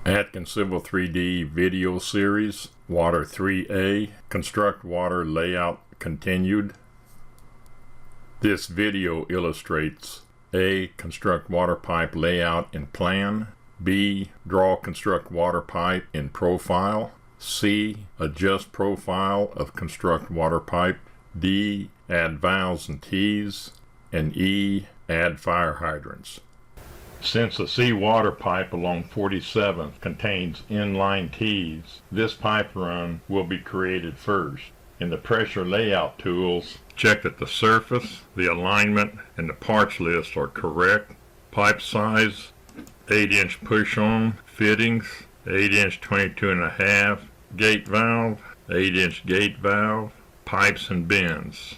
Atkins Civil 3D video series, Water 3A, Construct Water Layout Continued. This video illustrates A. Construct water pipe layout in plan, B. Draw construct water pipe in profile, C. Adjust profile of construct water pipe, D. Add valves and tees, and E. Add fire hydrants. Since the C water pipe along 47th contains inline tees, this pipe run will be created first. In the pressure layout tools, check that the surface, the alignment, and the parts list are correct. Pipe size, 8-inch push-on, fittings, 8-inch 22.5, gate valve, 8-inch gate valve, pipes and bends.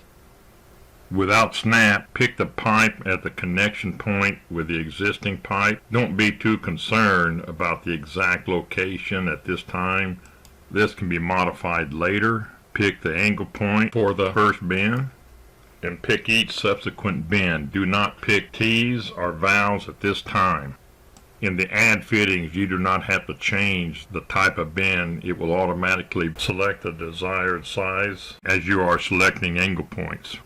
Without snap, pick the pipe at the connection point with the existing pipe. Don't be too concerned about the exact location at this time. This can be modified later. Pick the angle point for the first bend and pick each subsequent bend. Do not pick tees or valves at this time. In the add fittings, you do not have to change the type of bend. It will automatically select the desired size as you are selecting angle points.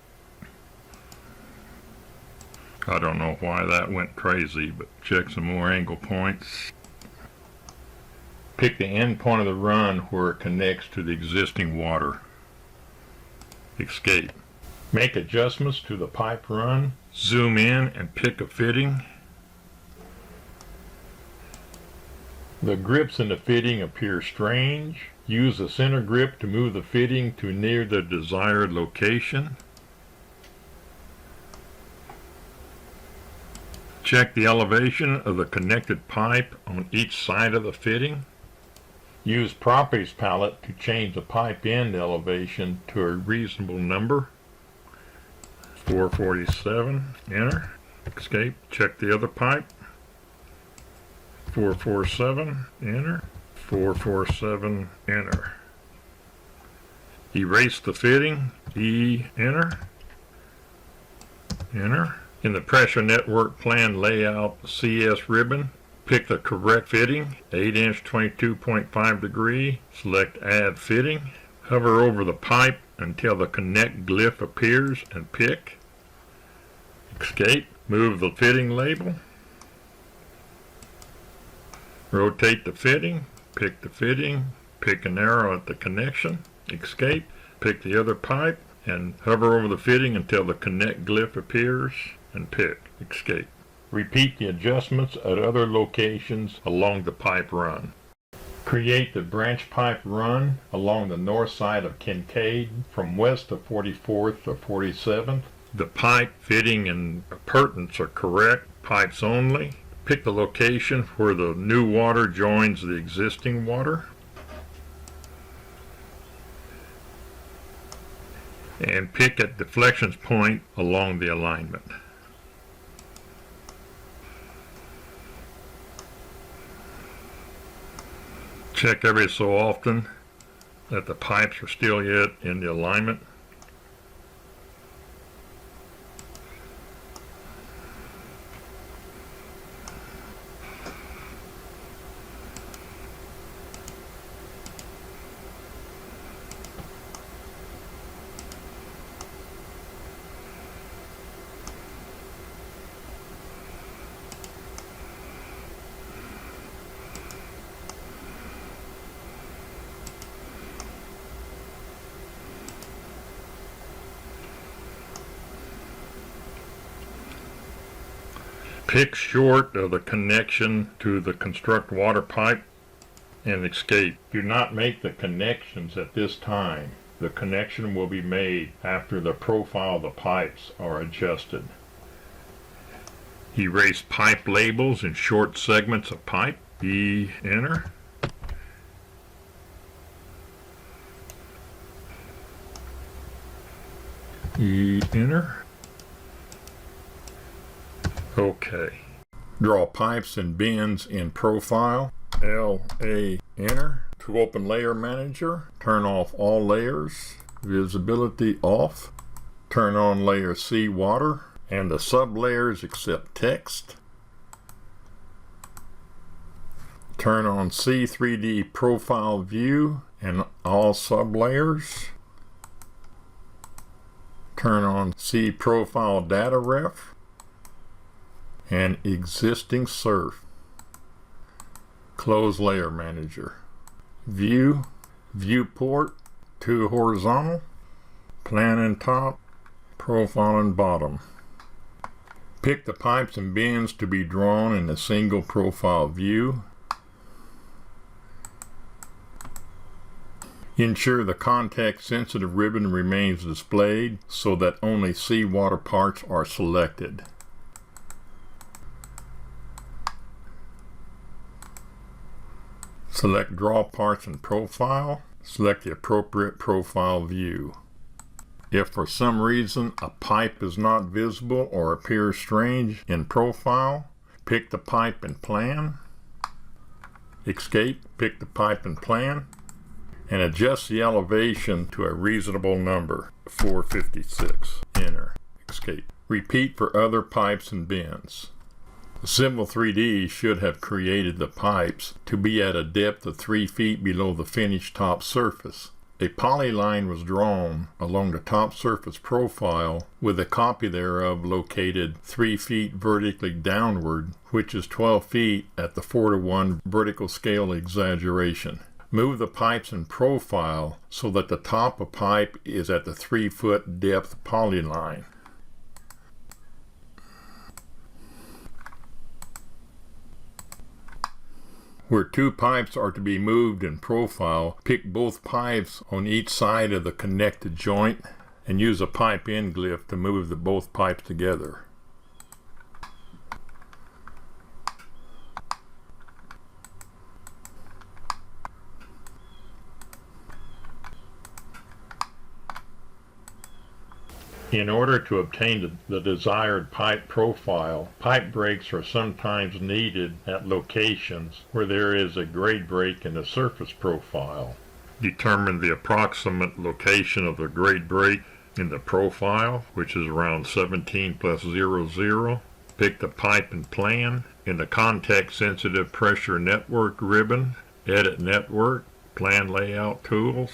I don't know why that went crazy, but check some more angle points. Pick the end point of the run where it connects to the existing water. Escape. Make adjustments to the pipe run. Zoom in and pick a fitting. The grips in the fitting appear strange. Use the center grip to move the fitting to near the desired location. Check the elevation of the connected pipe on each side of the fitting. Use Properties palette to change the pipe end elevation to a reasonable number. 447, enter. Escape, check the other pipe. 447, enter. 447, enter. Erase the fitting, E, enter. Enter. In the pressure network plan layout CS ribbon, pick the correct fitting, 8-inch 22.5 degree, select add fitting, hover over the pipe until the connect glyph appears and pick. Escape, move the fitting label, rotate the fitting, pick an arrow at the connection, escape, pick the other pipe and hover over the fitting until the connect glyph appears and pick, escape. Repeat the adjustments at other locations along the pipe run. Create the branch pipe run along the north side of Kincaid from west of 44th to 47th. The pipe, fitting, and appurtenance are correct, pipes only. Pick the location where the new water joins the existing water. And pick a deflections point along the alignment. Check every so often that the pipes are still yet in the alignment. Pick short of the connection to the construct water pipe and escape. Do not make the connections at this time. The connection will be made after the profile of the pipes are adjusted. Erase pipe labels in short segments of pipe. E, enter. E, enter. OK. Draw pipes and bends in profile. LA, enter. To open Layer Manager, turn off all layers. Visibility off. Turn on Layer C Water and the sub-layers except text. Turn on C3D Profile View and all sublayers. Turn on C Profile Data Ref and Existing Surf. Close Layer Manager. View, Viewport, to horizontal, Plan and top, Profile and bottom. Pick the pipes and bends to be drawn in a single profile view. Ensure the context-sensitive ribbon remains displayed so that only seawater parts are selected. Select Draw Parts and Profile. Select the appropriate profile view. If for some reason a pipe is not visible or appears strange in profile, pick the pipe and plan. Escape, pick the pipe and plan, and adjust the elevation to a reasonable number, 456. Enter. Escape. Repeat for other pipes and bends. Symbol 3D should have created the pipes to be at a depth of 3 feet below the finished top surface. A polyline was drawn along the top surface profile with a copy thereof located 3 feet vertically downward, which is 12 feet at the 4:1 vertical scale exaggeration. Move the pipes in profile so that the top of pipe is at the 3-foot depth polyline. Where 2 pipes are to be moved in profile, pick both pipes on each side of the connected joint and use a pipe end glyph to move both pipes together. In order to obtain the desired pipe profile, pipe breaks are sometimes needed at locations where there is a grade break in the surface profile. Determine the approximate location of the grade break in the profile, which is around 17 plus 00. Pick the pipe and plan. In the context-sensitive pressure network ribbon, edit network, plan layout tools,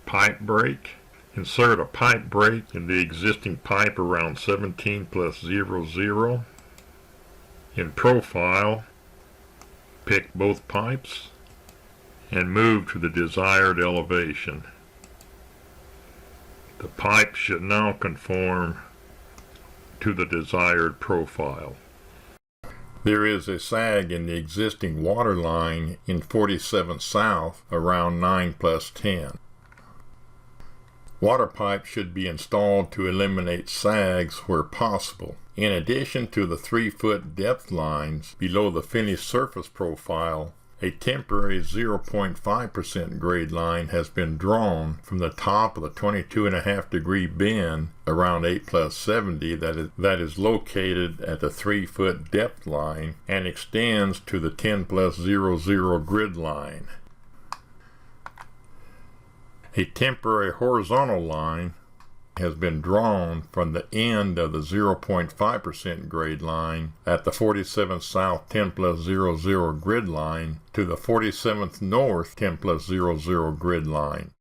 pipe break. Insert a pipe break in the existing pipe around 17 plus 00. In profile, pick both pipes and move to the desired elevation. The pipe should now conform to the desired profile. There is a sag in the existing water line in 47 South around 9 plus 10. Water pipes should be installed to eliminate sags where possible. In addition to the 3-foot depth lines below the finished surface profile, a temporary 0.5% grade line has been drawn from the top of the 22.5 degree bend around 8 plus 70 that is located at the 3-foot depth line and extends to the 10 plus 00 grid line. A temporary horizontal line has been drawn from the end of the 0.5% grade line at the 47th South 10 plus 00 grid line to the 47th North 10 plus 00 grid line.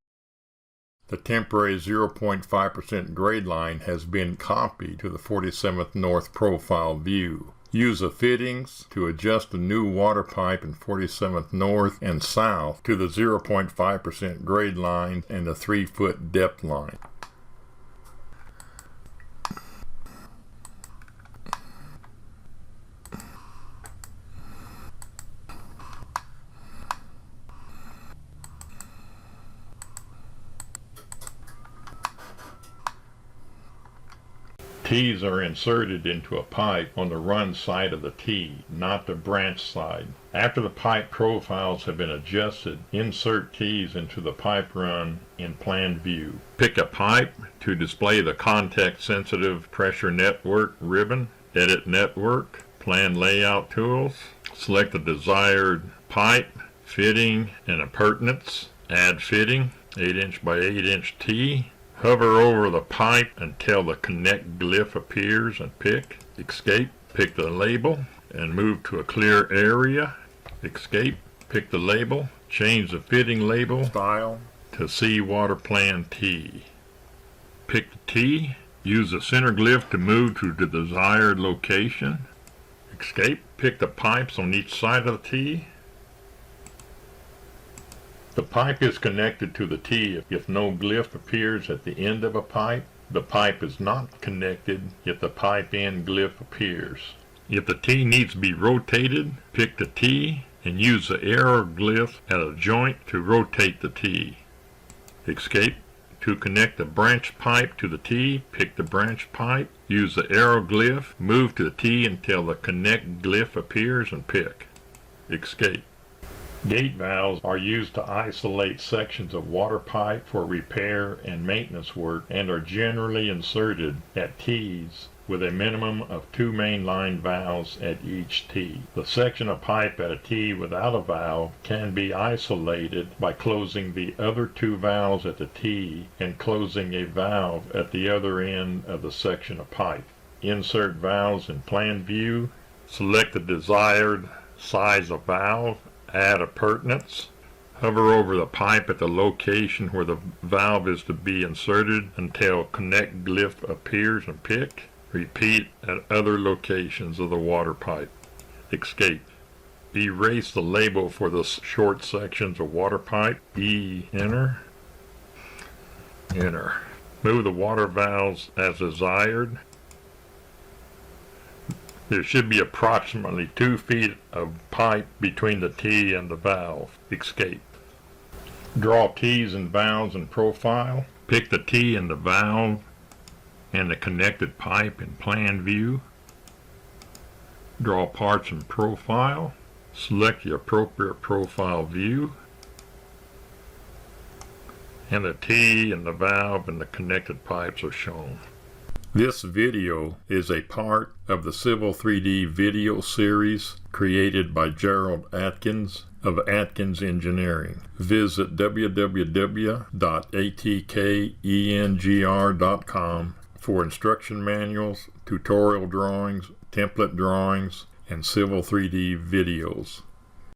The temporary 0.5% grade line has been copied to the 47th North profile view. Use the fittings to adjust the new water pipe in 47th North and South to the 0.5% grade line and the 3-foot depth line. Tees are inserted into a pipe on the run side of the tee, not the branch side. After the pipe profiles have been adjusted, insert tees into the pipe run in plan view. Pick a pipe to display the context-sensitive pressure network ribbon. Edit network, plan layout tools. Select the desired pipe, fitting, and appurtenance. Add fitting, 8" by 8" tee. Hover over the pipe until the connect glyph appears and pick. Escape. Pick the label and move to a clear area. Escape. Pick the label. Change the fitting label style to Seawater Plan T. Pick the T. Use the center glyph to move to the desired location. Escape. Pick the pipes on each side of the T. The pipe is connected to the T if no glyph appears at the end of a pipe. The pipe is not connected if the pipe end glyph appears. If the T needs to be rotated, pick the T and use the arrow glyph at a joint to rotate the T. Escape. To connect the branch pipe to the T, pick the branch pipe, use the arrow glyph, move to the T until the connect glyph appears and pick. Escape. Gate valves are used to isolate sections of water pipe for repair and maintenance work and are generally inserted at T's with a minimum of 2 mainline valves at each T. The section of pipe at a T without a valve can be isolated by closing the other 2 valves at the T and closing a valve at the other end of the section of pipe. Insert valves in plan view. Select the desired size of valve. Add appurtenance. Hover over the pipe at the location where the valve is to be inserted until connect glyph appears and pick. Repeat at other locations of the water pipe. Escape. Erase the label for the short sections of water pipe. Enter. Enter. Move the water valves as desired. There should be approximately 2 feet of pipe between the T and the valve. Escape. Draw T's and valves in profile. Pick the T and the valve and the connected pipe in plan view. Draw parts in profile. Select the appropriate profile view. And the T and the valve and the connected pipes are shown. This video is a part of the Civil 3D video series created by Gerald Atkins of Atkins Engineering. Visit www.atkengr.com for instruction manuals, tutorial drawings, template drawings, and Civil 3D videos.